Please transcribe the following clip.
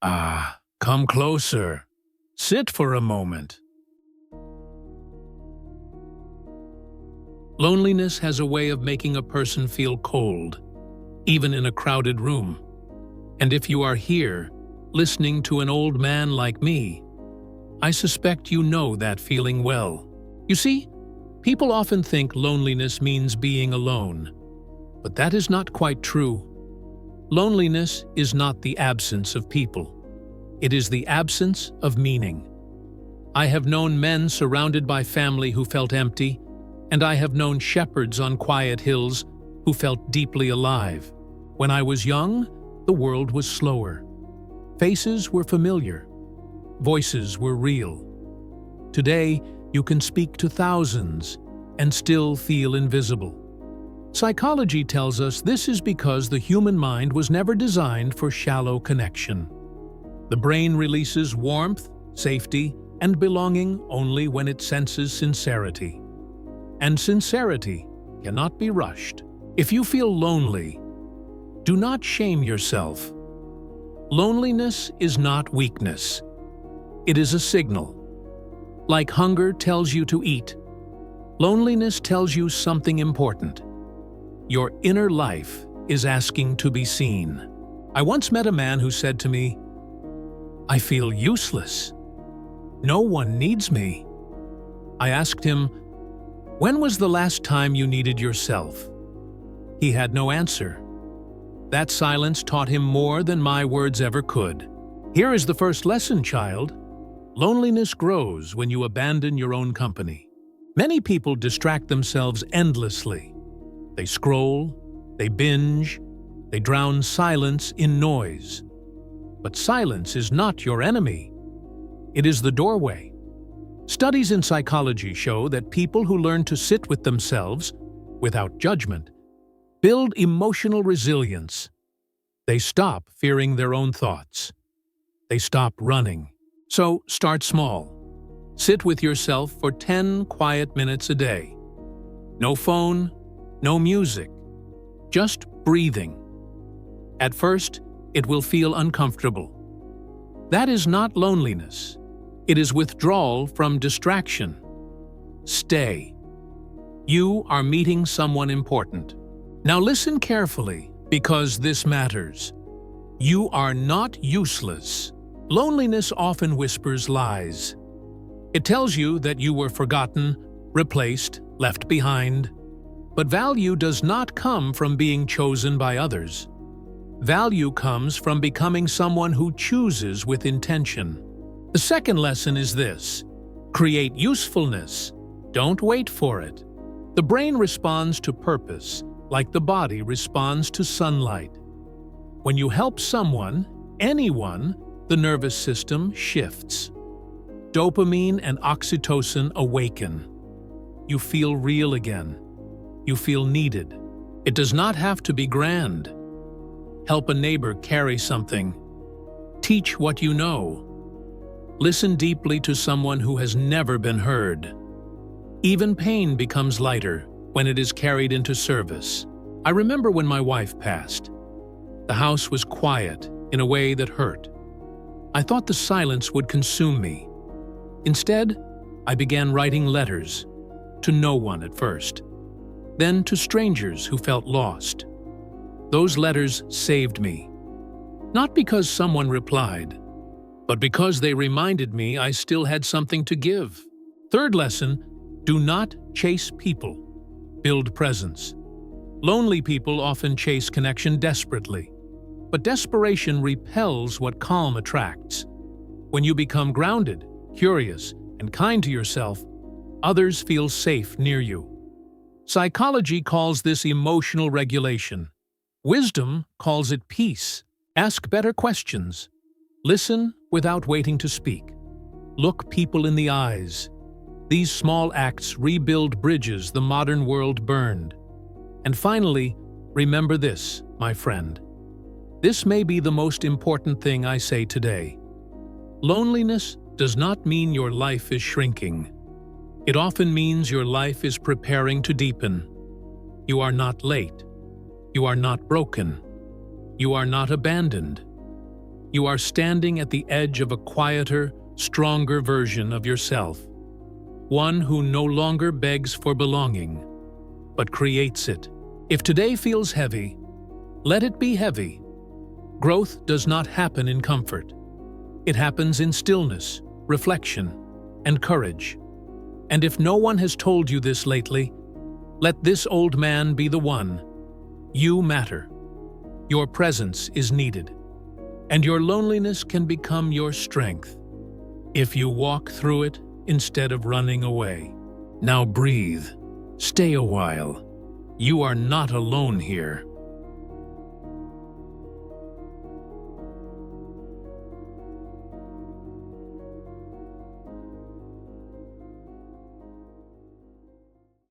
Come closer. Sit for a moment. Loneliness has a way of making a person feel cold, even in a crowded room. And if you are here, listening to an old man like me, I suspect you know that feeling well. You see, people often think loneliness means being alone, but that is not quite true. Loneliness is not the absence of people. It is the absence of meaning. I have known men surrounded by family who felt empty, and I have known shepherds on quiet hills who felt deeply alive. When I was young, the world was slower. Faces were familiar. Voices were real. Today, you can speak to thousands and still feel invisible. Psychology tells us this is because the human mind was never designed for shallow connection. The brain releases warmth, safety, and belonging only when it senses sincerity. And sincerity cannot be rushed. If you feel lonely, do not shame yourself. Loneliness is not weakness. It is a signal. Like hunger tells you to eat, loneliness tells you something important. Your inner life is asking to be seen. I once met a man who said to me, "I feel useless. No one needs me." I asked him, "When was the last time you needed yourself?" He had no answer. That silence taught him more than my words ever could. Here is the first lesson, child. Loneliness grows when you abandon your own company. Many people distract themselves endlessly. They scroll, they binge, they drown silence in noise. But silence is not your enemy. It is the doorway. Studies in psychology show that people who learn to sit with themselves, without judgment, build emotional resilience. They stop fearing their own thoughts. They stop running. So start small. Sit with yourself for 10 quiet minutes a day. No phone, no music, just breathing. At first, it will feel uncomfortable. That is not loneliness. It is withdrawal from distraction. Stay. You are meeting someone important. Now listen carefully, because this matters. You are not useless. Loneliness often whispers lies. It tells you that you were forgotten, replaced, left behind. But value does not come from being chosen by others. Value comes from becoming someone who chooses with intention. The second lesson is this: create usefulness. Don't wait for it. The brain responds to purpose, like the body responds to sunlight. When you help someone, anyone, the nervous system shifts. Dopamine and oxytocin awaken. You feel real again. You feel needed. It does not have to be grand. Help a neighbor carry something. Teach what you know. Listen deeply to someone who has never been heard. Even pain becomes lighter when it is carried into service. I remember when my wife passed. The house was quiet in a way that hurt. I thought the silence would consume me. Instead, I began writing letters, to no one at first, then to strangers who felt lost. Those letters saved me, not because someone replied, but because they reminded me I still had something to give. Third lesson: do not chase people. Build presence. Lonely people often chase connection desperately, but desperation repels what calm attracts. When you become grounded, curious, and kind to yourself, others feel safe near you. Psychology calls this emotional regulation. Wisdom calls it peace. Ask better questions. Listen without waiting to speak. Look people in the eyes. These small acts rebuild bridges the modern world burned. And finally, remember this, my friend. This may be the most important thing I say today. Loneliness does not mean your life is shrinking. It often means your life is preparing to deepen. You are not late. You are not broken. You are not abandoned. You are standing at the edge of a quieter, stronger version of yourself. One who no longer begs for belonging, but creates it. If today feels heavy, let it be heavy. Growth does not happen in comfort. It happens in stillness, reflection, and courage. And if no one has told you this lately, let this old man be the one. You matter. Your presence is needed. And your loneliness can become your strength if you walk through it instead of running away. Now breathe. Stay a while. You are not alone here.